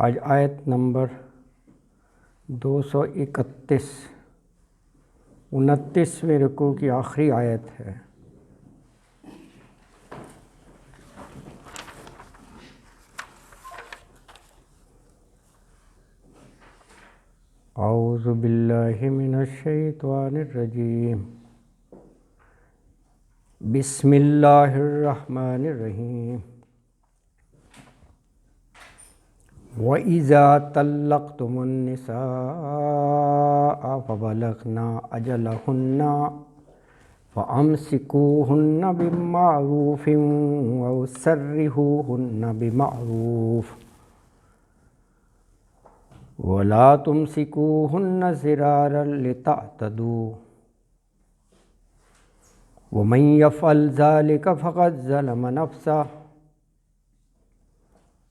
آج آیت نمبر 231 29ویں رکوع کی آخری آیت ہے۔ اعوذ باللہ من الشیطان الرجیم، بسم اللہ الرحمن الرحیم۔ وَإِذَا طَلَّقْتُمُ النِّسَاءَ فَبَلَغْنَ أَجَلَهُنَّ فَأَمْسِكُوهُنَّ بِمَعْرُوفٍ أَوْ سَرِّحُوهُنَّ بِمَعْرُوفٍ وَلَا تُمْسِكُوهُنَّ ضِرَارًا لِتَعْتَدُوا وَمَنْ يَفْعَلْ ذَلِكَ فَقَدْ ظَلَمَ نَفْسَهُ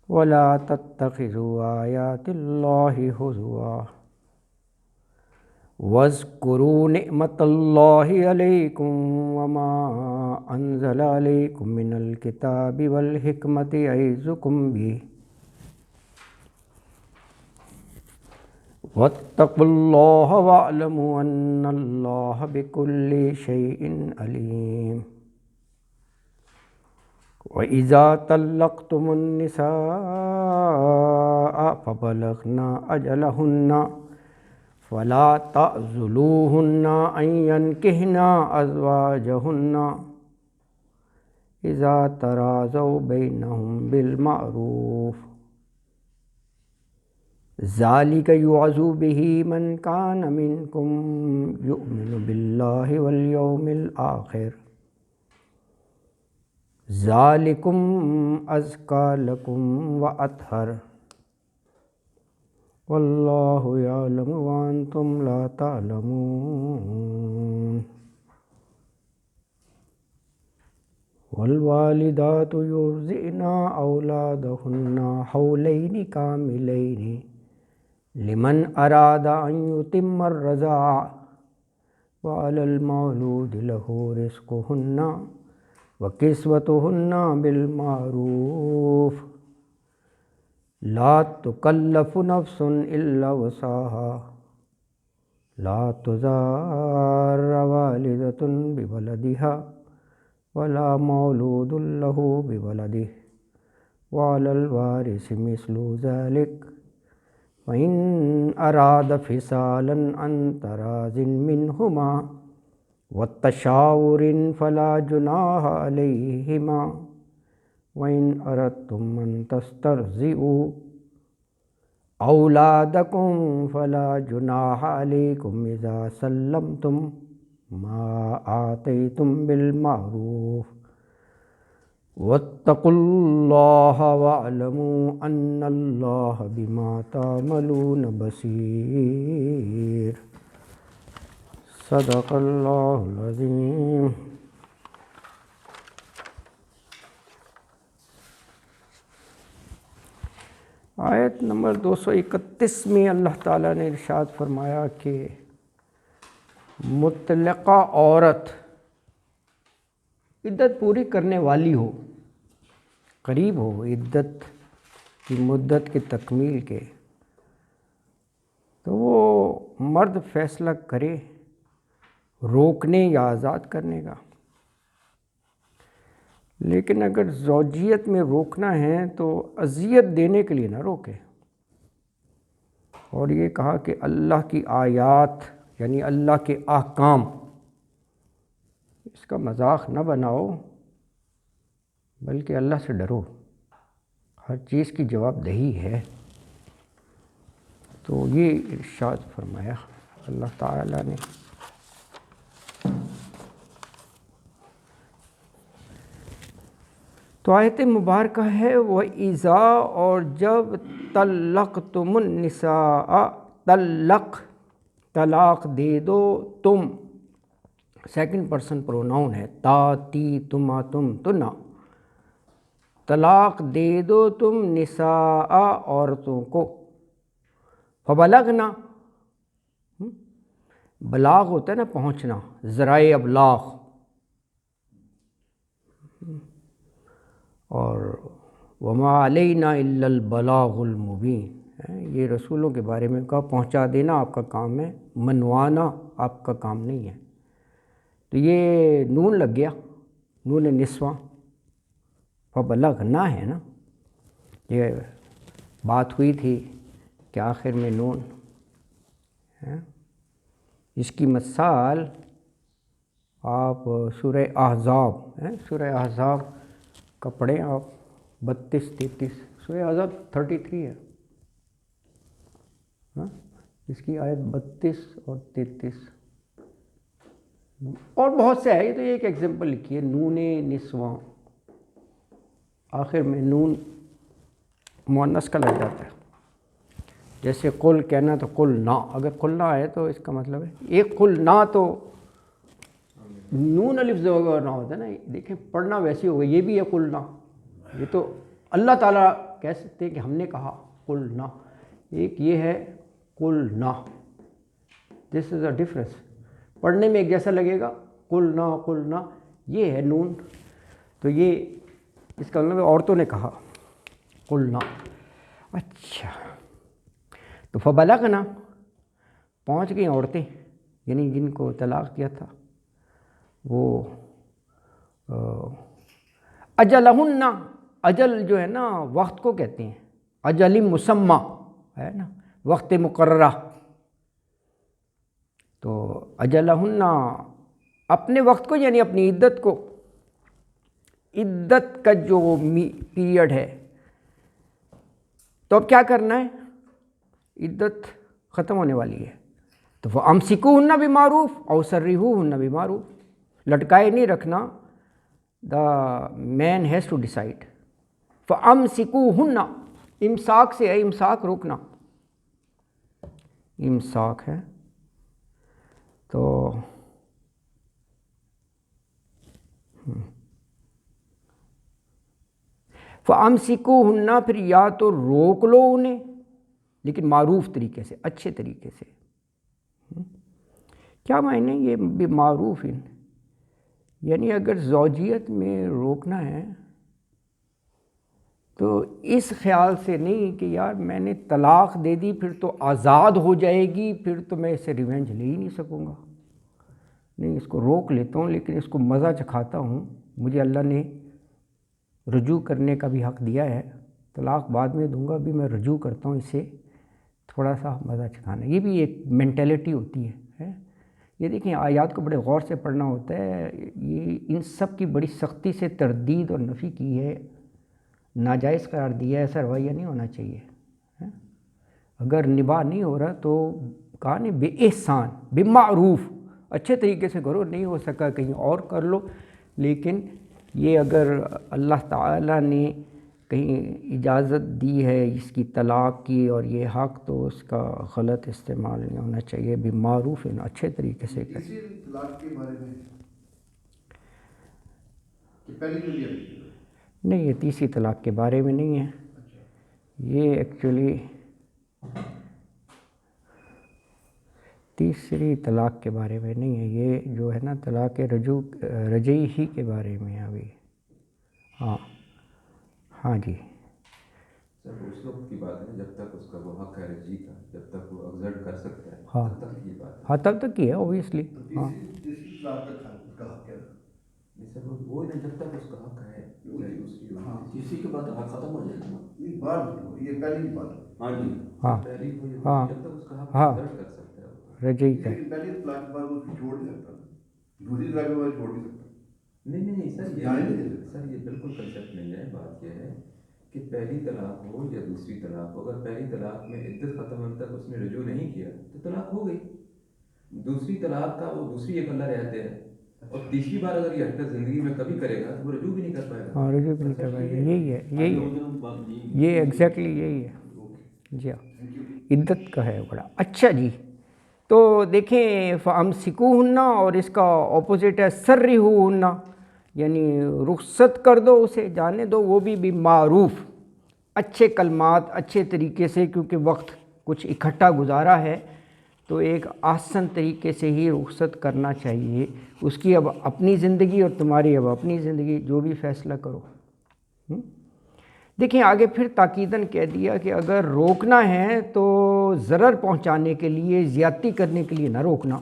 وَلَا تَتَّخِذُوا آيَاتِ اللَّهِ هُزُوًا وَاذْكُرُوا نِعْمَةَ اللَّهِ عَلَيْكُمْ وَمَا أَنزَلَ عَلَيْكُمْ مِنَ الْكِتَابِ وَالْحِكْمَةِ يَعِظُكُمْ بِهِ وَاتَّقُوا اللَّهَ وَاعْلَمُوا أَنَّ اللَّهَ بِكُلِّ شَيْءٍ عَلِيمٌ۔ وَإِذَا طَلَّقْتُمُ النِّسَاءَ فَبَلَغْنَ أَجَلَهُنَّ فَلَا تَعْضُلُوهُنَّ أَنْ يَنكِحْنَ أَزْوَاجَهُنَّ إِذَا تَرَاضَوْا بَيْنَهُم بِالْمَعْرُوفِ ذَلِكَ يُوعَظُ بِهِ مَنْ كَانَ مِنْكُمْ يُؤْمِنُ بِاللَّهِ وَالْيَوْمِ الْآخِرِ ذَلِكُمْ أَزْكَىٰ لَكُمْ وَأَطْهَرُ وَاللَّهُ يَعْلَمُ وَأَنْتُمْ لَا تَعْلَمُونَ۔ وَالْوَالِدَاتُ يُرْضِعْنَ أَوْلَادَهُنَّ حَوْلَيْنِ كَامِلَيْنِ لِمَنْ أَرَادَ أَنْ يُتِمَّ الرَّضَاعَةَ وَعَلَى الْمَوْلُودِ لَهُ رِزْقُهُنَّ وَكِسْوَتُهُنَّ بِالْمَعْرُوفِ لَا تُكَلَّفُ نَفْسٌ إِلَّا وُسْعَهَا لَا تُضَارَّ وَالِدَةٌ بِوَلَدِهَا وَلَا مَوْلُودٌ لَهُ بِوَلَدِهِ وَعَلَى الْوَارِثِ مِثْلُ ذَلِكَ وَإِنْ أَرَادَ فِصَالًا عَنْ تَرَاضٍ مِنْهُمَا وَالتَّشَاوُرٍ فَلَا جُنَاحَ عَلَيْهِمَا وَإِنْ أَرَدْتُمْ أَنْ تَسْتَرْضِعُوا أَوْلَادَكُمْ فَلَا جُنَاحَ عَلَيْكُمْ إِذَا سَلَّمْتُمْ مَا آتَيْتُمْ بِالْمَعْرُوفِ وَاتَّقُوا اللَّهَ وَاعْلَمُوا أَنَّ اللَّهَ بِمَا تَعْمَلُونَ بَصِيرٌ۔ صدق اللہ العظیم۔ آیت نمبر 231 میں اللہ تعالیٰ نے ارشاد فرمایا کہ مطلقہ عورت عدت پوری کرنے والی ہو، قریب ہو عدت کی مدت کی تکمیل کے، تو وہ مرد فیصلہ کرے روکنے یا آزاد کرنے کا۔ لیکن اگر زوجیت میں روکنا ہے تو اذیت دینے کے لیے نہ روکے، اور یہ کہا کہ اللہ کی آیات یعنی اللہ کے احکام اس کا مذاق نہ بناؤ، بلکہ اللہ سے ڈرو، ہر چیز کی جواب دہی ہے۔ تو یہ ارشاد فرمایا اللہ تعالیٰ نے۔ تو آیت مبارکہ ہے وَإِذَا، اور جب طَلَّقْتُمُ النِّسَاءَ، طلاق دے دو تم، سیکنڈ پرسن پروناؤن ہے، تا تی تما تم تنا، طلاق دے دو تم نساء عورتوں کو، فبلغنا، بلاغ ہوتا ہے نا پہنچنا، ذرائع ابلاغ، اور وما علینا الا البلاغ المبین، یہ رسولوں کے بارے میں کہا پہنچا دینا آپ کا کام ہے، منوانا آپ کا کام نہیں ہے۔ تو یہ نون لگ گیا، نون نسواں، فبلغنا ہے نا، یہ بات ہوئی تھی کہ آخر میں نون ہے۔ اس کی مثال آپ سورہ احزاب سورہ احزاب کا پڑھیں آپ 32-33، سورہ احزاب 33 ہے، اس کی آیت 32 اور 33، اور بہت سے ہے، یہ تو ایک ایگزامپل لکھی ہے، نون نسواں، آخر میں نون مؤنث کا لگ جاتا ہے، جیسے قل کہنا تو قل نا، اگر قل نا آئے تو اس کا مطلب ہے ایک قل نا تو نون الف زبر نہ ہوتا ہے نا، دیکھیں پڑھنا ویسی ہوگا، یہ بھی ہے قل نا، یہ تو اللہ تعالیٰ کہہ سکتے ہیں کہ ہم نے کہا قل نا، ایک یہ ہے قل نا، دس از اے ڈفرینس، پڑھنے میں ایک جیسا لگے گا قل نا، یہ ہے نون، تو یہ اس کا مطلب عورتوں نے کہا قل نا۔ اچھا، تو فبلغنا پہنچ گئی عورتیں، یعنی جن کو طلاق دیا تھا، وہ اجلہن، اجل جو ہے نا وقت کو کہتے ہیں، اجل مسمى ہے نا، وقت مقررہ، تو اجلہن اپنے وقت کو، یعنی اپنی عدت کو، عدت کا جو پیریڈ ہے، تو اب کیا کرنا ہے، عدت ختم ہونے والی ہے، تو فَأَمْسِكُوهُنَّ بِمَعْرُوفٍ أَوْ سَرِّحُوهُنَّ بِمَعْرُوفٍ، لٹکائے نہیں رکھنا، دا مین ہیز ٹو ڈیسائڈ، فَأَمْسِكُوهُنَّ امساک سے ہے، امساک روکنا، امساک ہے، تو فَأَمْسِكُوهُنَّ پھر یا تو روک لو انہیں، لیکن معروف طریقے سے، اچھے طریقے سے، کیا معنی یہ معروف، یعنی اگر زوجیت میں روکنا ہے تو اس خیال سے نہیں کہ یار میں نے طلاق دے دی پھر تو آزاد ہو جائے گی، پھر تو میں اسے ریونج لے ہی نہیں سکوں گا، نہیں، اس کو روک لیتا ہوں لیکن اس کو مزہ چکھاتا ہوں، مجھے اللہ نے رجوع کرنے کا بھی حق دیا ہے، طلاق بعد میں دوں گا، ابھی میں رجوع کرتا ہوں، اسے تھوڑا سا مزہ چکھانا، یہ بھی ایک مینٹیلٹی ہوتی ہے۔ یہ دیکھیں آیات کو بڑے غور سے پڑھنا ہوتا ہے، یہ ان سب کی بڑی سختی سے تردید اور نفی کی ہے، ناجائز قرار دیا ہے، ایسا رویہ نہیں ہونا چاہیے، اگر نباہ نہیں ہو رہا تو کہا نہیں بے احسان، بالمعروف، اچھے طریقے سے کرو، نہیں ہو سکا کہیں اور کر لو، لیکن یہ اگر اللہ تعالیٰ نے کہیں اجازت دی ہے اس کی طلاق کی اور یہ حق، تو اس کا غلط استعمال نہیں ہونا چاہیے، بالمعروف، اچھے طریقے سے کریں۔ تیسری طلاق کے بارے میں کہ پہلی جو بھی ابھی نہیں، یہ تیسری طلاق کے بارے میں نہیں ہے، یہ ایکچولی تیسری طلاق کے بارے میں نہیں ہے، یہ جو ہے نا طلاق رجعی ہی کے بارے میں ابھی، ہاں جی، سر اس وقت کی بات ہے جب تک اس کا وہ حق ہے رجعی کا، جب تک وہ ایگزرٹ کر سکتا ہے، ہاں تب تک یہ بات ہے۔ ہاں، تب تک کی ہے اوبیسلی، ہاں، تیسری طلاق تک اس کا حق ہے نا، نہیں سر وہ نا جب تک اس کا حق ہے، اس کی ہاں، تیسری کے بعد حق ختم ہو جائے گا نا، نہیں بعد یہ پہلی کی بات ہے، ہاں جی، ہاں پہلی ہو یا ہاں دوسری، جب تک اس کا حق ہاں ایگزرٹ کر سکتا ہے وہ۔ رجعی کا، لیکن پہلی طلاق کے بعد وہ اس کو چھوڑ نہیں سکتا، دوسری طلاق کے بعد چھوڑ نہیں سکتا، نہیں سر، جانے نہیں دے سکتا۔ سر یہ بالکل کنسیپٹ نہیں ہے، بات یہ ہے کہ پہلی طلاق ہو یا دوسری طلاق ہو، اگر پہلی طلاق میں عدت ختم ہونے تک اس نے رجوع نہیں کیا تو طلاق ہو گئی، دوسری طلاق کا وہ دوسری ایک اللہ رعایت ہے، اور تیسری بار اگر یہ حرکت زندگی میں کبھی کرے گا تو وہ رجوع بھی نہیں کر پائے گا۔ ہاں، رجوع بھی نہیں کر پائے گا، یہی ہے، یہ ایگزیکٹلی یہی ہے، جی ہاں، عدت کا ہے بڑا اچھا جی۔ تو دیکھیں فَأَمْسِكُوهُنَّ، اور اس کا اپوزٹ ہے سَرِّحُوهُنَّ، یعنی رخصت کر دو اسے، جانے دو، وہ بھی بالمعروف، اچھے کلمات، اچھے طریقے سے، کیونکہ وقت کچھ اکٹھا گزارا ہے تو ایک احسن طریقے سے ہی رخصت کرنا چاہیے، اس کی اب اپنی زندگی اور تمہاری اب اپنی زندگی، جو بھی فیصلہ کرو۔ دیکھیں آگے پھر تاکیداً کہہ دیا کہ اگر روکنا ہے تو ضرر پہنچانے کے لیے، زیادتی کرنے کے لیے نہ روکنا،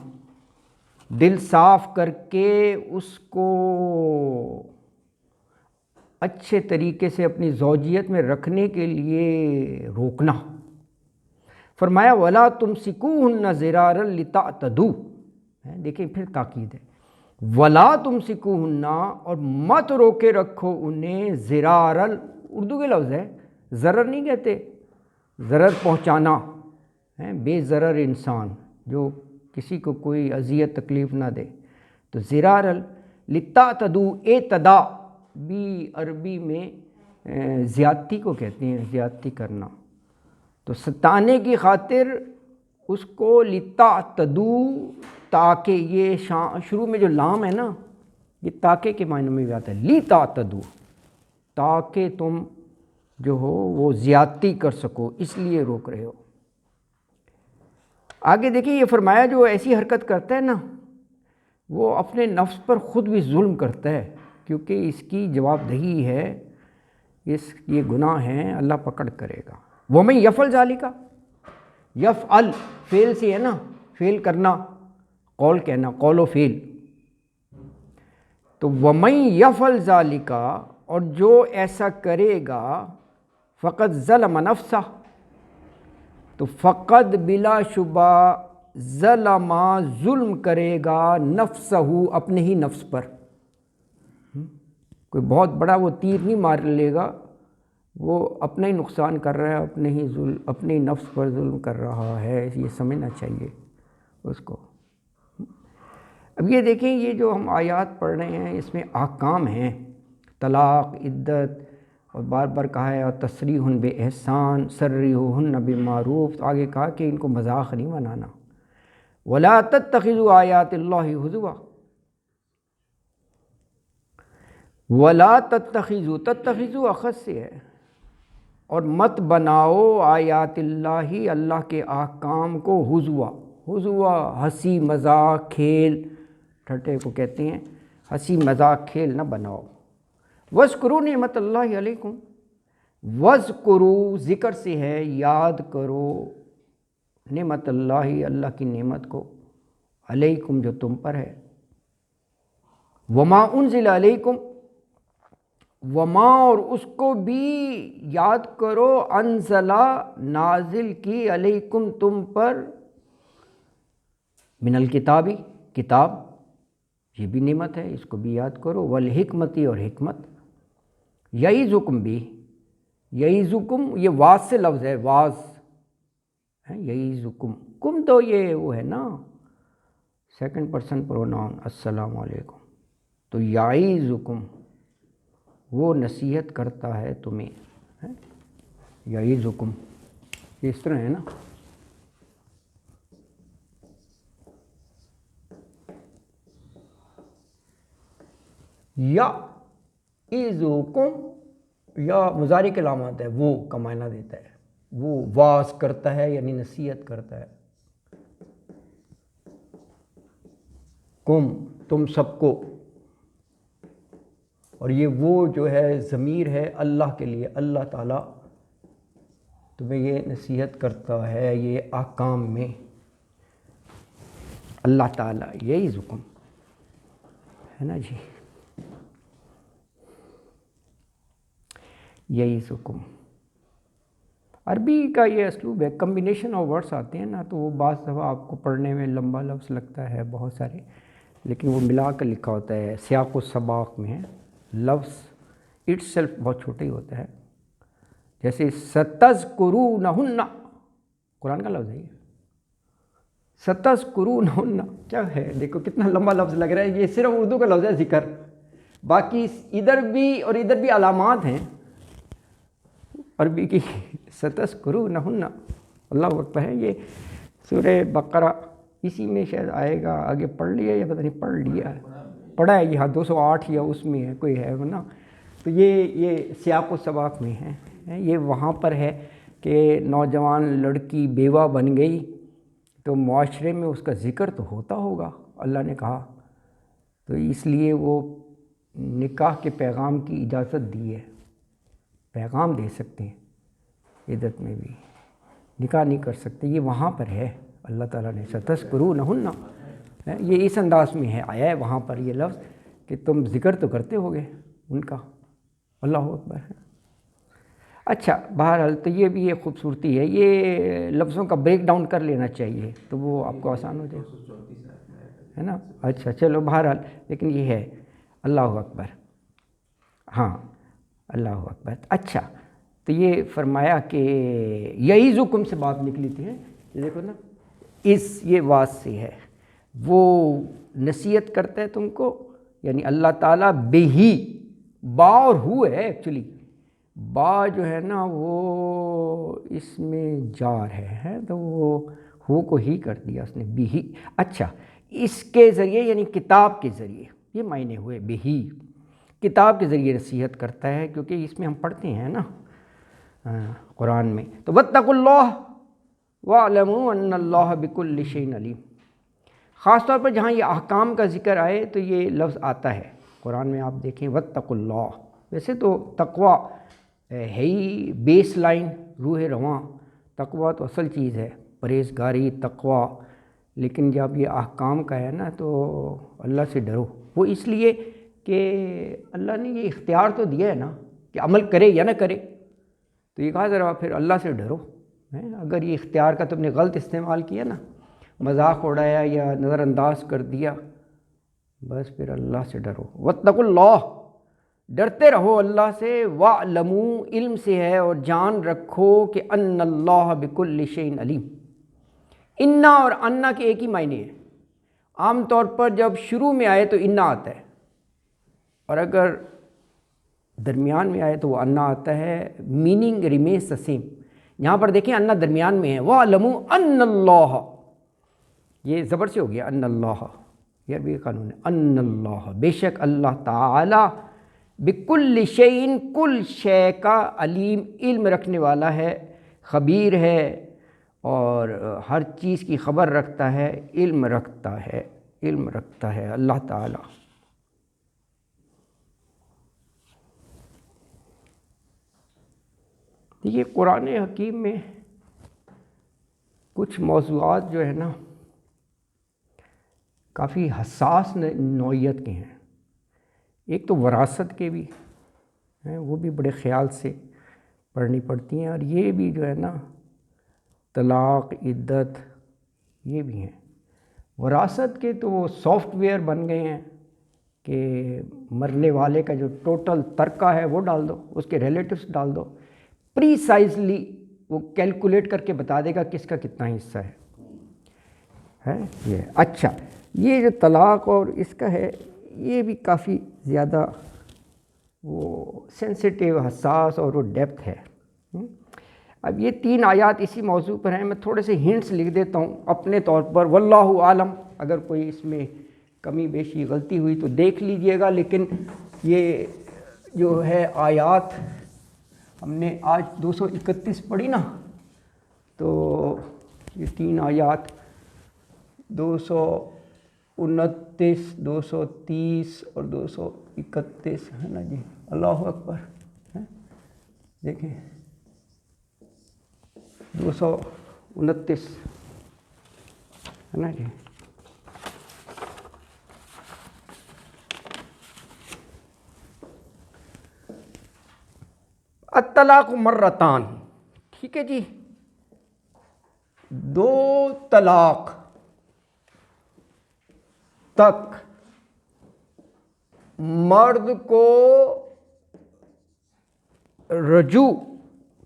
دل صاف کر کے اس کو اچھے طریقے سے اپنی زوجیت میں رکھنے کے لیے روکنا۔ فرمایا وَلَا تُمْسِكُوهُنَّ ضِرَارًا لِتَعْتَدُوا، دیکھیں پھر تاکید ہے، وَلَا تُمْسِكُوهُنَّ، اور مت روکے رکھو انہیں، ضِرَارًا اردو کے لفظ ہے، ضرر نہیں کہتے، ضرر پہنچانا، بے ضرر انسان جو کسی کو کوئی اذیت تکلیف نہ دے، تو ضِرَارًا لِتَعْتَدُوا، اعتداء بھی عربی میں زیادتی کو کہتے ہیں، زیادتی کرنا، تو ستانے کی خاطر اس کو لِتَعْتَدُوا، تاکہ یہ شروع میں جو لام ہے نا، یہ تاکہ کے معنی میں بھی آتا ہے، لِتَعْتَدُوا، تاکہ تم جو ہو وہ زیادتی کر سکو، اس لیے روک رہے ہو۔ آگے دیکھیں یہ فرمایا جو ایسی حرکت کرتا ہے نا، وہ اپنے نفس پر خود بھی ظلم کرتا ہے، کیونکہ اس کی جواب دہی ہے، یہ گناہ ہیں، اللہ پکڑ کرے گا۔ وَمَن يَفْعَلْ ذَلِكَ، یفعل فعل سے ہے نا، فعل کرنا، قول کہنا، قول و فعل، تو وَمَن يَفْعَلْ ذَلِكَ، اور جو ایسا کرے گا، فقط ظلم نفسہ، تو فقط بلا شبہ ظلم، ظلم کرے گا، نفسہ، اپنے ہی نفس پر۔ کوئی بہت بڑا وہ تیر نہیں مار لے گا، وہ اپنا ہی نقصان کر رہا ہے، اپنے ہی نفس پر ظلم کر رہا ہے، یہ سمجھنا چاہیے اس کو۔ اب یہ دیکھیں یہ جو ہم آیات پڑھ رہے ہیں اس میں احکام ہیں، طلاق، عدت، اور بار بار کہا ہے تسریح بِإحسان، سرحوہن بمعروف، تو آگے کہا کہ ان کو مذاق نہیں بنانا، وَلَا تَتَّخِذُوا آیاتِ اللہِ ہُزُوًا، وَلَا تَتَّخِذُوا اخذ سے ہے، اور مت بناؤ آیات اللہ، اللہ کے احکام کو، ہزوا، ہنسی مذاق کھیل، ٹھٹے کو کہتے ہیں، ہنسی مذاق کھیل نہ بناؤ۔ وَاذْكُرُوا نعمت اللہ علیکم، وَاذْكُرُوا ذکر سے ہے، یاد کرو، نعمت اللہ، اللہ کی نعمت کو، علیکم جو تم پر ہے، وَمَا أُنزِلَ علیکم، وما، اور اس کو بھی یاد کرو، انزلہ نازل کی، علیکم تم پر، من الکتابی کتاب، یہ بھی نعمت ہے، اس کو بھی یاد کرو، والحکمتی، اور حکمت، یعظکم بھی، یعظکم یہ واز سے لفظ ہے، واز ہے، یعظکم، کم تو یہ وہ ہے نا سیکنڈ پرسن پروناؤن، السلام علیکم، تو یعظکم وہ نصیحت کرتا ہے تمہیں، یعظکم، یہ اس طرح ہے نا، یعظکم، یا مضارع کے علامات ہے، وہ کا معنی دیتا ہے، وہ واز کرتا ہے یعنی نصیحت کرتا ہے، کم تم سب کو، اور یہ وہ جو ہے ضمیر ہے اللہ کے لیے، اللہ تعالیٰ تمہیں یہ نصیحت کرتا ہے، یہ احکام میں، اللہ تعالیٰ، یہی حکم ہے نا جی، یہی حکم۔ عربی کا یہ اسلوب ہے، کمبینیشن آف ورڈس آتے ہیں نا، تو وہ بعض دفعہ آپ کو پڑھنے میں لمبا لفظ لگتا ہے بہت سارے، لیکن وہ ملا کر لکھا ہوتا ہے، سیاق و سباق میں ہے، لفظ اٹ سیلف بہت چھوٹا ہی ہوتا ہے، جیسے ستذکرونہن، قرآن کا لفظ ہے یہ، ستذکرونہن کیا ہے، دیکھو کتنا لمبا لفظ لگ رہا ہے، یہ صرف اردو کا لفظ ہے ذکر، باقی ادھر بھی علامات ہیں عربی کی، ستذکرونہن، اللہ اکبر ہے، یہ سورہ بقرہ اسی میں شاید آئے گا، آگے پڑھ لیا یا پتہ نہیں پڑھ لیا ہے، پڑھا ہے یہاں 208 یا اس میں ہے کوئی ہے نا، تو یہ سیاق و سباق میں ہے، یہ وہاں پر ہے کہ نوجوان لڑکی بیوہ بن گئی تو معاشرے میں اس کا ذکر تو ہوتا ہوگا، اللہ نے کہا، تو اس لیے وہ نکاح کے پیغام کی اجازت دی ہے، پیغام دے سکتے ہیں، عدت میں بھی نکاح نہیں کر سکتے، یہ وہاں پر ہے اللہ تعالیٰ نے ستذکرونہن، یہ اس انداز میں ہے آیا ہے وہاں پر یہ لفظ کہ تم ذکر تو کرتے ہوگے ان کا، اللہ اکبر ہے۔ اچھا بہرحال تو یہ بھی ایک خوبصورتی ہے، یہ لفظوں کا بریک ڈاؤن کر لینا چاہیے تو وہ آپ کو آسان ہو جائے، ہے نا۔ اچھا چلو بہرحال لیکن یہ ہے، اللہ اکبر، ہاں اللہ اکبر۔ اچھا تو یہ فرمایا کہ یعظکم سے بات نکلی تھی، یہ دیکھو نا، اس یہ واز سے ہے، وہ نصیحت کرتا ہے تم کو، یعنی اللہ تعالیٰ بہی، با اور ہو ہے ایکچولی، با جو ہے نا وہ اس میں جار ہے تو وہ ہو کو ہی کر دیا اس نے، بہی۔ اچھا اس کے ذریعے یعنی کتاب کے ذریعے، یہ معنی ہوئے بہی، کتاب کے ذریعے نصیحت کرتا ہے، کیونکہ اس میں ہم پڑھتے ہیں نا قرآن میں، تو واتقوا اللہ واعلموا ان اللہ بکل شیء علیم۔ خاص طور پر جہاں یہ احکام کا ذکر آئے تو یہ لفظ آتا ہے قرآن میں، آپ دیکھیں واتقوا اللہ، ویسے تو تقویٰ ہے ہی بیس لائن، روح رواں، تقویٰ تو اصل چیز ہے، پرہیزگاری تقویٰ، لیکن جب یہ احکام کا ہے نا تو اللہ سے ڈرو، وہ اس لیے کہ اللہ نے یہ اختیار تو دیا ہے نا کہ عمل کرے یا نہ کرے، تو یہ کہا ذرا پھر اللہ سے ڈرو، اگر یہ اختیار کا تم نے غلط استعمال کیا نا، مذاق اڑایا یا نظر انداز کر دیا، بس پھر اللہ سے ڈرو، واتقوا اللہ، ڈرتے رہو اللہ سے، وَاعْلَمُوا، علم سے ہے اور جان رکھو کہ ان اللہ بکل شیء علیم۔ انا اور انا کے ایک ہی معنی ہے، عام طور پر جب شروع میں آئے تو انا آتا ہے، اور اگر درمیان میں آئے تو وہ انا آتا ہے، میننگ ریمینس دا سیم۔ یہاں پر دیکھیں انا درمیان میں ہے، وَاعْلَمُوا ان اللہ، یہ زبر سے ہو گیا ان اللہ، یہ بھی قانون ہے، ان اللہ، بے شک اللہ تعالی، بکل شیء، کل شے کا، علیم، علم رکھنے والا ہے، خبیر ہے، اور ہر چیز کی خبر رکھتا ہے، علم رکھتا ہے، علم رکھتا ہے اللہ تعالی۔ یہ قرآن حکیم میں کچھ موضوعات جو ہے نا کافی حساس نوعیت کے ہیں، ایک تو وراثت کے بھی ہیں، وہ بھی بڑے خیال سے پڑھنی پڑتی ہیں، اور یہ بھی جو ہے نا طلاق، عدت، یہ بھی ہیں۔ وراثت کے تو وہ سافٹ ویئر بن گئے ہیں کہ مرنے والے کا جو ٹوٹل ترکہ ہے وہ ڈال دو، اس کے ریلیٹیوز ڈال دو، پریسائزلی وہ کیلکولیٹ کر کے بتا دے گا کس کا کتنا حصہ ہے یہ۔ اچھا یہ جو طلاق اور اس کا ہے یہ بھی کافی زیادہ وہ سینسیٹیو، حساس، اور وہ ڈیپتھ ہے۔ اب یہ 3 آیات اسی موضوع پر ہیں، میں تھوڑے سے ہنٹس لکھ دیتا ہوں اپنے طور پر، واللہ عالم، اگر کوئی اس میں کمی بیشی غلطی ہوئی تو دیکھ لیجئے گا، لیکن یہ جو ہے آیات ہم نے آج 231 پڑھی نا، تو یہ 3 آیات 229، 230 اور 231 ہے نا جی، اللہ اکبر، دیکھیں 229 ہے نا جی۔ الطلاق مرتان، ٹھیک ہے جی، 2 طلاق تک مرد کو رجوع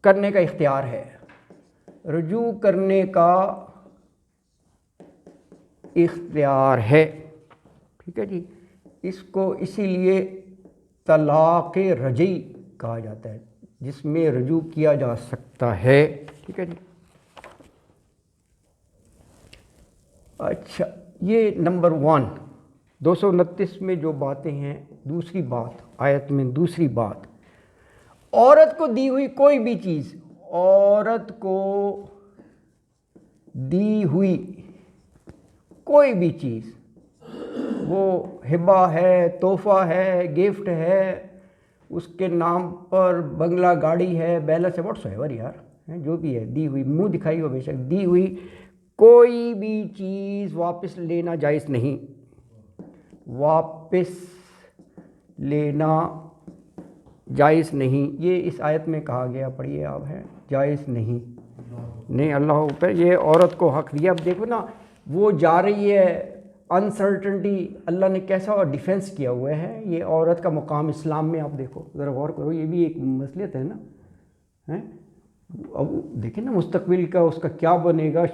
کرنے کا اختیار ہے، رجوع کرنے کا اختیار ہے، ٹھیک ہے جی۔ اس کو اسی لیے طلاق رجعی کہا جاتا ہے، جس میں رجوع کیا جا سکتا ہے، ٹھیک ہے جی۔ اچھا یہ نمبر 1، 229 میں جو باتیں ہیں، دوسری بات آیت میں، دوسری بات، عورت کو دی ہوئی کوئی بھی چیز، عورت کو دی ہوئی کوئی بھی چیز، وہ ہبہ ہے، تحفہ ہے، گفٹ ہے، اس کے نام پر بنگلہ گاڑی ہے، بیلا سے واٹس ایور یار، جو بھی ہے دی ہوئی، منہ دکھائی ہو بے شک، دی ہوئی کوئی بھی چیز واپس لینا جائز نہیں، واپس لینا جائز نہیں، یہ اس آیت میں کہا گیا، پڑھیے آپ، ہے جائز نہیں اللہ اوپر، یہ عورت کو حق دیا۔ اب دیکھو نا وہ جا رہی ہے، انسرٹنٹی، اللہ نے کیسا ڈیفینس کیا ہوا ہے، یہ عورت کا مقام اسلام میں، آپ دیکھو ذرا غور کرو، یہ بھی ایک مصلحت ہے نا، اب دیکھیں نا مستقبل کا اس کا کیا بنے گا،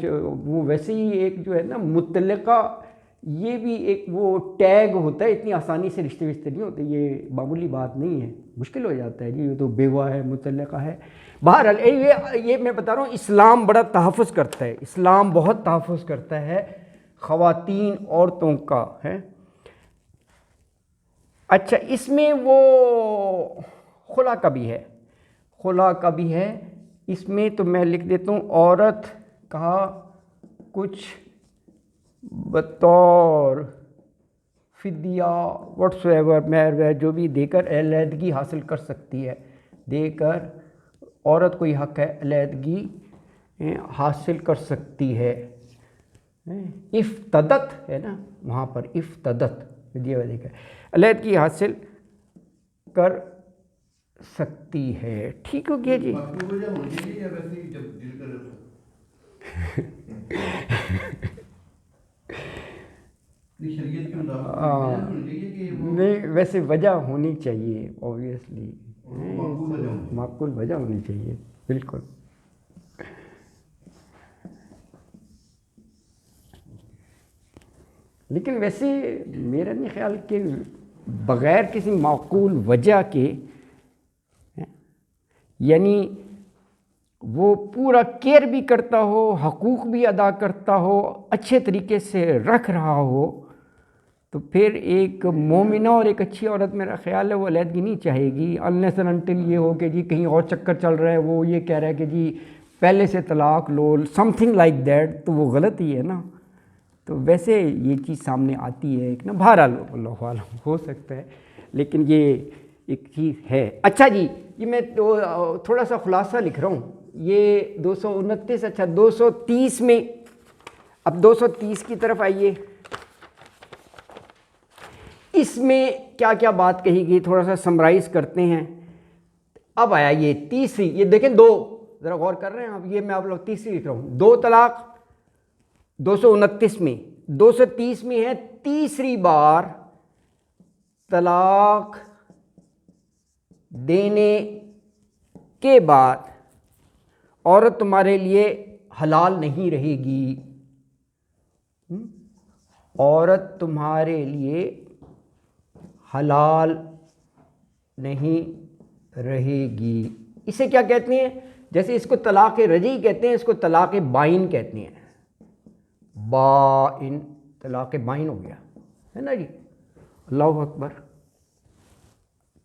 وہ ویسے ہی ایک جو ہے نا مطلقہ، یہ بھی ایک وہ ٹیگ ہوتا ہے، اتنی آسانی سے رشتے نہیں ہوتے، یہ معمولی بات نہیں ہے، مشکل ہو جاتا ہے جی، یہ تو بیوہ ہے، مطلقہ ہے۔ بہرحال یہ میں بتا رہا ہوں، اسلام بڑا تحفظ کرتا ہے، اسلام بہت تحفظ کرتا ہے خواتین عورتوں کا ہے۔ اچھا اس میں وہ خلا کا بھی ہے، خلا کا بھی ہے اس میں، تو میں لکھ دیتا ہوں، عورت کہا کچھ بطور فدیہ واٹس ایور مہر جو بھی دے کر علیحدگی حاصل کر سکتی ہے، دے کر عورت کو یہ حق ہے علیحدگی حاصل کر سکتی ہے، افتدت ہے نا وہاں پر، افتدت فدیہ دے کر علیحدگی حاصل کر سکتی ہے، ٹھیک ہو گیا جی۔ باقی وجہ ہونی چاہیے یا ویسے ہی جب دل کرے تو شریعت کے مطابق ہونی چاہیے کہ نہیں، ویسے وجہ ہونی چاہیے اوبویسلی، معقول وجہ ہونی چاہیے۔ معقول وجہ ہونی چاہیے، بالکل۔ لیکن ویسے میرا نہیں خیال کہ بغیر کسی معقول وجہ کے، یعنی وہ پورا کیئر بھی کرتا ہو، حقوق بھی ادا کرتا ہو، اچھے طریقے سے رکھ رہا ہو، تو پھر ایک مومنہ اور ایک اچھی عورت میرا خیال ہے وہ علیحدگی نہیں چاہے گی، unless and until یہ ہو کہ جی کہیں اور چکر چل رہا ہے، وہ یہ کہہ رہا ہے کہ جی پہلے سے طلاق لو، سم تھنگ لائک دیٹ، تو وہ غلط ہی ہے نا، تو ویسے یہ چیز سامنے آتی ہے ایک نا، بہرحال اللہ عالم ہو سکتا ہے، لیکن یہ ایک چیز ہے۔ اچھا جی، یہ میں تھوڑا سا خلاصہ لکھ رہا ہوں، یہ 229، اچھا 230 میں، اب 230 کی طرف آئیے، اس میں کیا کیا بات کہی گئی تھوڑا سا سمرائز کرتے ہیں۔ اب آیا یہ تیسری، یہ دیکھیں دو، ذرا غور کر رہے ہیں اب، یہ میں آپ لوگ تیسری لکھ رہا ہوں، 2 طلاق 229 میں، 230 میں ہے تیسری بار طلاق دینے کے بعد عورت تمہارے لیے حلال نہیں رہے گی، عورت تمہارے لیے حلال نہیں رہے گی، اسے کیا کہتے ہیں؟ جیسے اس کو طلاق رجعی کہتے ہیں، اس کو طلاق بائن کہتے ہیں، بائن، طلاق بائن ہو گیا ہے نا جی، اللہ اکبر،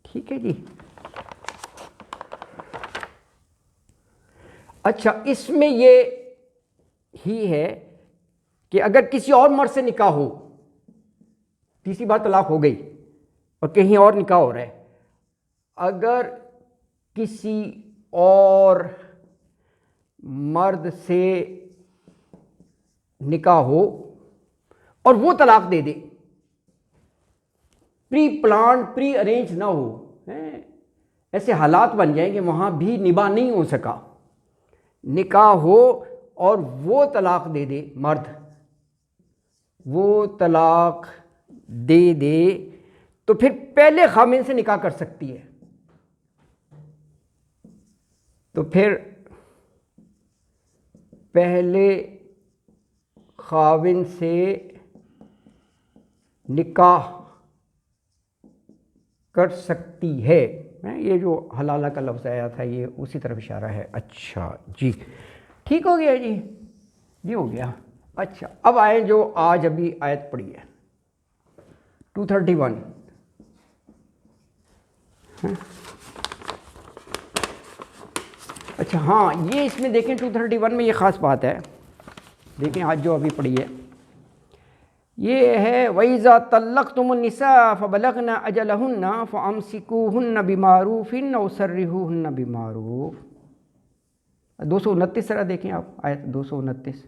ٹھیک ہے جی۔ اچھا اس میں یہ ہی ہے کہ اگر کسی اور مرد سے نکاح ہو، تیسری بار طلاق ہو گئی اور کہیں اور نکاح ہو رہا ہے، اگر کسی اور مرد سے نکاح ہو اور وہ طلاق دے دے، پری پلانڈ پری ارینج نہ ہو، ایسے حالات بن جائیں کہ وہاں بھی نباہ نہیں ہو سکا، نکاح ہو اور وہ طلاق دے دے، مرد وہ طلاق دے دے، تو پھر پہلے خامن سے نکاح کر سکتی ہے، تو پھر پہلے خاوند سے نکاح کر سکتی ہے، یہ جو حلالہ کا لفظ آیا تھا یہ اسی طرف اشارہ ہے۔ اچھا جی، ٹھیک ہو گیا جی، یہ ہو گیا۔ اچھا اب آئیں جو آج ابھی آیت پڑھی ہے 231، اچھا ہاں یہ اس میں دیکھیں 231 میں یہ خاص بات ہے، دیکھیں آج جو ابھی پڑھی ہے، یہ ہے وَإِذَا طَلَّقْتُمُ النِّسَاءَ فَبَلَغْنَ أَجَلَهُنَّ فَأَمْسِكُوهُنَّ بِمَعْرُوفٍ أَوْ سَرِّحُوهُنَّ بِمَعْرُوفٍ. 229 ذرا دیکھیں آپ، آیت 229.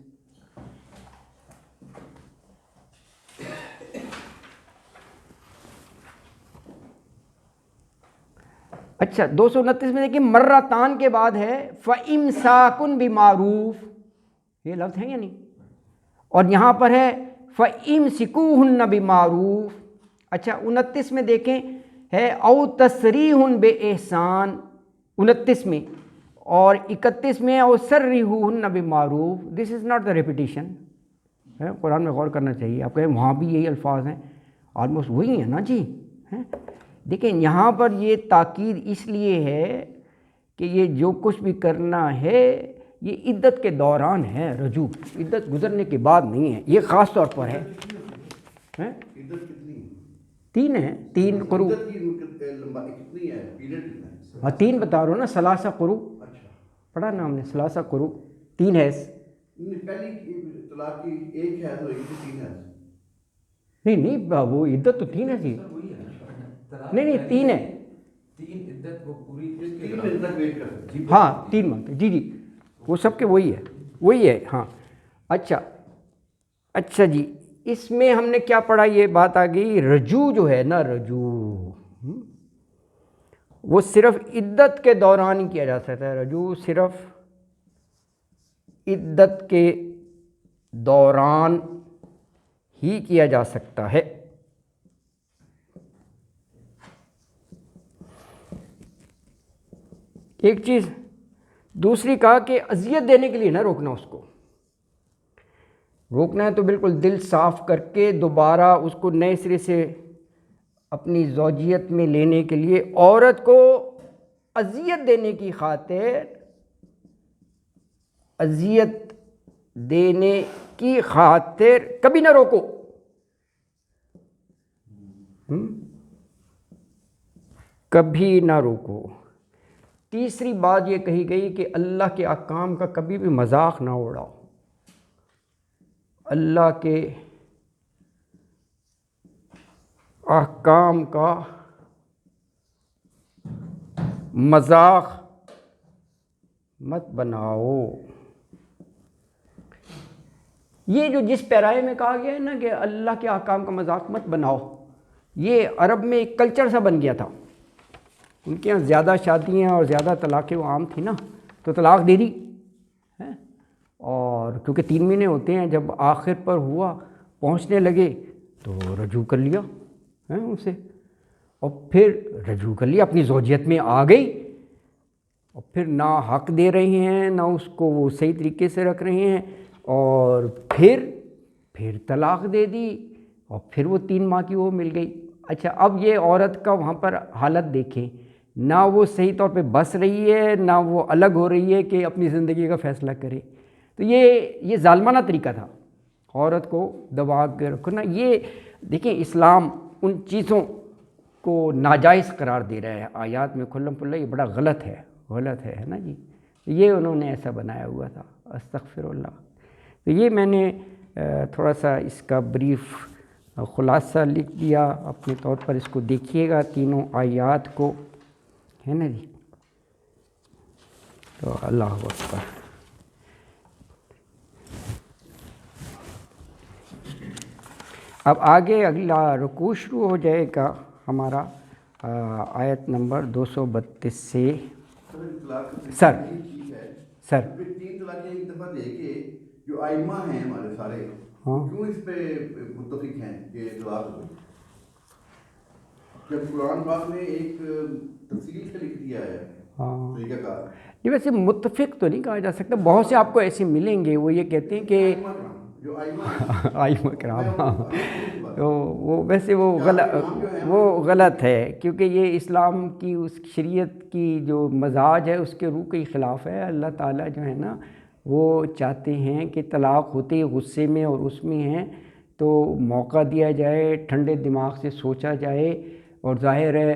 اچھا 229 میں دیکھیں مرتان کے بعد ہے فَإِمْسَاكٌ بِمَعْرُوف، یہ لفظ ہے یا نہیں؟ اور یہاں پر ہے فَإِمْسِكُوهُنَّ بِمَعْرُوف. اچھا 29 میں دیکھیں ہے او تسریح بِإِحْسَان 29 میں، اور 31 میں او سرِّحُوهُنَّ بِمَعْرُوف. دس از ناٹ دا ریپیٹیشن. قرآن میں غور کرنا چاہیے. آپ کہیں وہاں بھی یہی الفاظ ہیں، آلموسٹ وہی ہیں نا جی. دیکھیں یہاں پر یہ تاکید اس لیے ہے کہ یہ جو کچھ بھی کرنا ہے یہ عدت کے دوران ہے، رجوع عدت گزرنے کے بعد نہیں ہے. یہ خاص طور پر ہے. عدت کتنی ہے؟ 3 ہے، 3 قروء. عدت کی لمبائی کتنی ہے؟ پیریڈ کتنا ہے؟ ہاں 3 بتا رہا ہوں نا، ثلاثہ قروء اچھا پڑھا نا ہم نے، ثلاثہ قروء 3 ہے. پہلی طلاق کی ایک ہے تو ایک کی 3 ہے. نہیں وہ عدت تو 3 ہے جی. وہی ہے نا، نہیں 3 ہے. 3 عدت وہ پوری 3 دن تک ویٹ کر سکتے ہیں. ہاں 3 منتھ جی وہ سب کے وہی ہے، وہی ہے. ہاں اچھا جی، اس میں ہم نے کیا پڑھا، یہ بات آ گئی رجوع جو ہے نا، رجوع وہ صرف عدت کے دوران ہی کیا جا سکتا ہے. رجوع صرف عدت کے دوران ہی کیا جا سکتا ہے. ایک چیز دوسری کہا کہ اذیت دینے کے لیے نہ روکنا، اس کو روکنا ہے تو بالکل دل صاف کر کے دوبارہ اس کو نئے سرے سے اپنی زوجیت میں لینے کے لیے. عورت کو اذیت دینے کی خاطر، اذیت دینے کی خاطر کبھی نہ روکو. کبھی نہ روکو. تیسری بات یہ کہی گئی کہ اللہ کے احکام کا کبھی بھی مذاق نہ اڑاؤ. اللہ کے احکام کا مذاق مت بناؤ. یہ جو جس پیرائے میں کہا گیا ہے نا کہ اللہ کے احکام کا مذاق مت بناؤ، یہ عرب میں ایک کلچر سا بن گیا تھا. ان کے یہاں زیادہ شادیاں اور زیادہ طلاقیں وہ عام تھی نا، تو طلاق دے دی. اور کیونکہ 3 مہینے ہوتے ہیں، جب آخر پر ہوا پہنچنے لگے تو رجوع کر لیا اسے، اور پھر رجوع کر لیا، اپنی زوجیت میں آ گئی، اور پھر نہ حق دے رہے ہیں نہ اس کو وہ صحیح طریقے سے رکھ رہے ہیں، اور پھر طلاق دے دی، اور پھر وہ 3 ماہ کی وہ مل گئی. اچھا اب یہ عورت کا وہاں پر حالت دیکھیں، نہ وہ صحیح طور پہ بس رہی ہے، نہ وہ الگ ہو رہی ہے کہ اپنی زندگی کا فیصلہ کرے. تو یہ ظالمانہ طریقہ تھا عورت کو دبا کے رکھنا. یہ دیکھیں اسلام ان چیزوں کو ناجائز قرار دے رہا ہے آیات میں کھلم کھلا. یہ بڑا غلط ہے نا جی. یہ انہوں نے ایسا بنایا ہوا تھا، استغفر اللہ. تو یہ میں نے تھوڑا سا اس کا بریف خلاصہ لکھ دیا اپنے طور پر. اس کو دیکھیے گا تینوں آیات کو، ہے نا جی. تو اللہ اکبر. اب آگے اگلا رکوع شروع ہو جائے گا ہمارا آیت نمبر 232 سے. سر 3 طلاقیں ایک دفعہ دے کے جو ائمہ ہیں ہمارے سارے، کیوں اس پہ متفق ہیں کہ طلاق ہو؟ جب قرآن پاک نے ایک تفصیل سے لکھ دیا ہے طریقہ کار. نہیں ویسے متفق تو نہیں کہا جا سکتا، بہت سے آپ کو ایسے ملیں گے وہ یہ کہتے ہیں کہ آئمہ کرام، وہ ویسے وہ غلط ہے، کیونکہ یہ اسلام کی اس شریعت کی جو مزاج ہے اس کے روح کے خلاف ہے. اللہ تعالیٰ جو ہے نا وہ چاہتے ہیں کہ طلاق ہوتے ہی غصے میں اور اس میں ہیں تو موقع دیا جائے، ٹھنڈے دماغ سے سوچا جائے. اور ظاہر ہے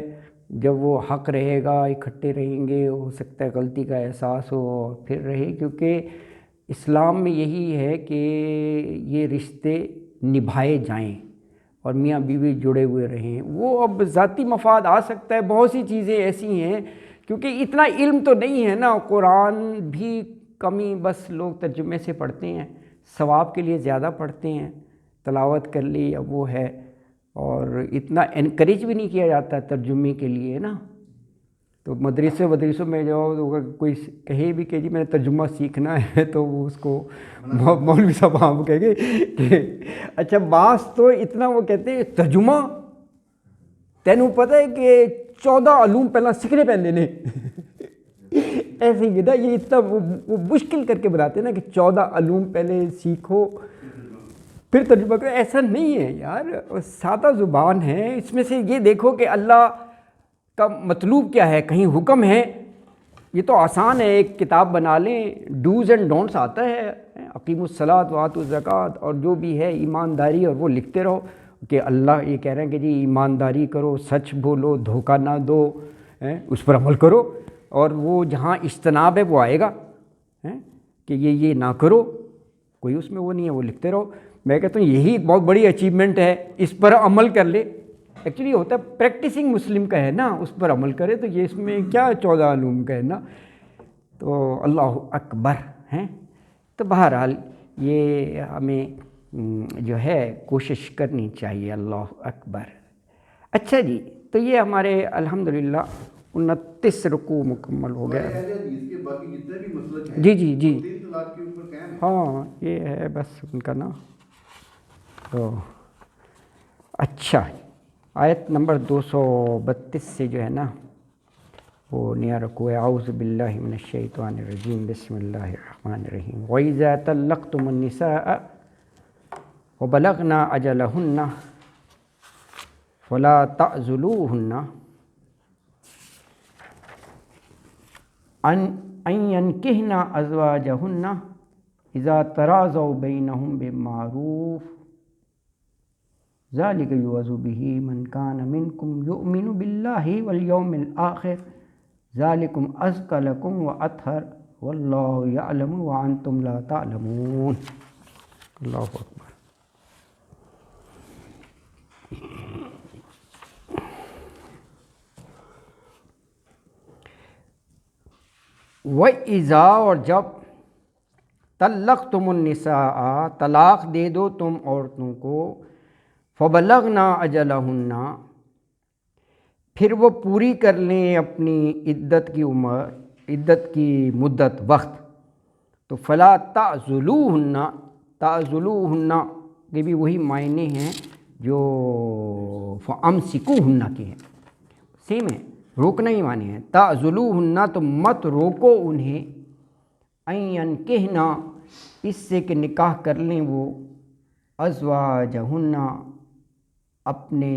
جب وہ حق رہے گا، اکٹھے رہیں گے، ہو سکتا ہے غلطی کا احساس ہو اور پھر رہے. کیونکہ اسلام میں یہی ہے کہ یہ رشتے نبھائے جائیں اور میاں بیوی جڑے ہوئے رہیں. وہ اب ذاتی مفاد آ سکتا ہے, بہت سی چیزیں ایسی ہیں, کیونکہ اتنا علم تو نہیں ہے نا. قرآن بھی کمی بس لوگ ترجمے سے پڑھتے ہیں, ثواب کے لیے زیادہ پڑھتے ہیں, تلاوت کر لی اب وہ ہے, اور اتنا انکریج بھی نہیں کیا جاتا ترجمے کے لیے نا. تو مدرسوں میں جو کوئی کہے بھی کہ جی میں نے ترجمہ سیکھنا ہے تو وہ اس کو مولوی صاحب ہم کہیں گے کہ اچھا بعض تو اتنا وہ کہتے ہیں ترجمہ تینوں پتہ ہے کہ 14 علوم پہلا سیکھنے پہننے نے ایسے ہی نا, یہ اتنا وہ مشکل کر کے بتاتے ہیں نا کہ 14 علوم پہلے سیکھو پھر ترجمہ کرو. ایسا نہیں ہے یار, سادہ زبان ہے. اس میں سے یہ دیکھو کہ اللہ کا مطلوب کیا ہے, کہیں حکم ہے, یہ تو آسان ہے, ایک کتاب بنا لیں, ڈوز اینڈ ڈونٹس آتا ہے, اقیم الصلاۃ وآتوا الزکوٰۃ اور جو بھی ہے ایمانداری, اور وہ لکھتے رہو کہ اللہ یہ کہہ رہے ہیں کہ جی ایمانداری کرو, سچ بولو, دھوکہ نہ دو, اس پر عمل کرو, اور وہ جہاں اجتناب ہے وہ آئے گا کہ یہ نہ کرو, کوئی اس میں وہ نہیں ہے, وہ لکھتے رہو. میں کہتا ہوں یہی بہت بڑی اچیومنٹ ہے, اس پر عمل کر لے. ایکچولی ہوتا ہے پریکٹسنگ مسلم کا ہے نا, اس پر عمل کرے, تو یہ اس میں کیا 14 علوم کا ہے نا. تو اللہ اکبر ہیں. تو بہرحال یہ ہمیں جو ہے کوشش کرنی چاہیے. اللہ اکبر. اچھا جی, تو یہ ہمارے الحمدللہ 29 رکوع مکمل ہو گیا. حدیث کے باقی جتنے بھی مسلک ہیں جی 3 طلاق کے اوپر قائم ہے. ہاں یہ ہے بس ان کا نا. تو اچھا, آیت نمبر 232 سے جو ہے نا وہ نیا رکوع ہے. اعوذ باللہ من الشیطان الرجیم, بسم اللہ الرحمن الرحیم. وَإِذَا طَلَّقْتُمُ النِّسَاءَ وَبَلَغْنَ أَجَلَهُنَّ فَلَا تَعْضُلُوهُنَّ أَن يَنكِحْنَ أَزْوَاجَهُنَّ إِذَا تَرَاضَوْا بَيْنَهُم بِالْمَعْرُوفِ ذَلِكَ يُوعَظُ بِهِ مَنْ كَانَ مِنْكُمْ يُؤْمِنُ بِاللَّهِ وَالْيَوْمِ الْآخِرِ ذَلِكُمْ أَزْكَىٰ لَكُمْ وَأَطْهَرُ وَاللَّهُ يَعْلَمُ وَأَنْتُمْ لَا تَعْلَمُونَ. اللہ اکبر. وَإِذَا, اور جب, طَلَّقْتُمُ النِّسَاءَ, طلاق دے دو تم عورتوں کو, فَبَلَغْنَا أَجَلَهُنَّ, پھر وہ پوری کر لیں اپنی عدت کی عمر, عدت کی مدت, وقت. تو فَلَا تَعْضُلُوهُنَّ, تعضلوهن کے بھی وہی معنی ہیں جو فَأَمْسِكُوهُنَّ کے ہیں, سیم ہے, روکنا ہی معنی ہے. تعضلوهن تو مت روکو انہیں, أَن يَنكِحْنَ اس سے کہ نکاح کر لیں وہ, أَزْوَاجَهُنَّ اپنے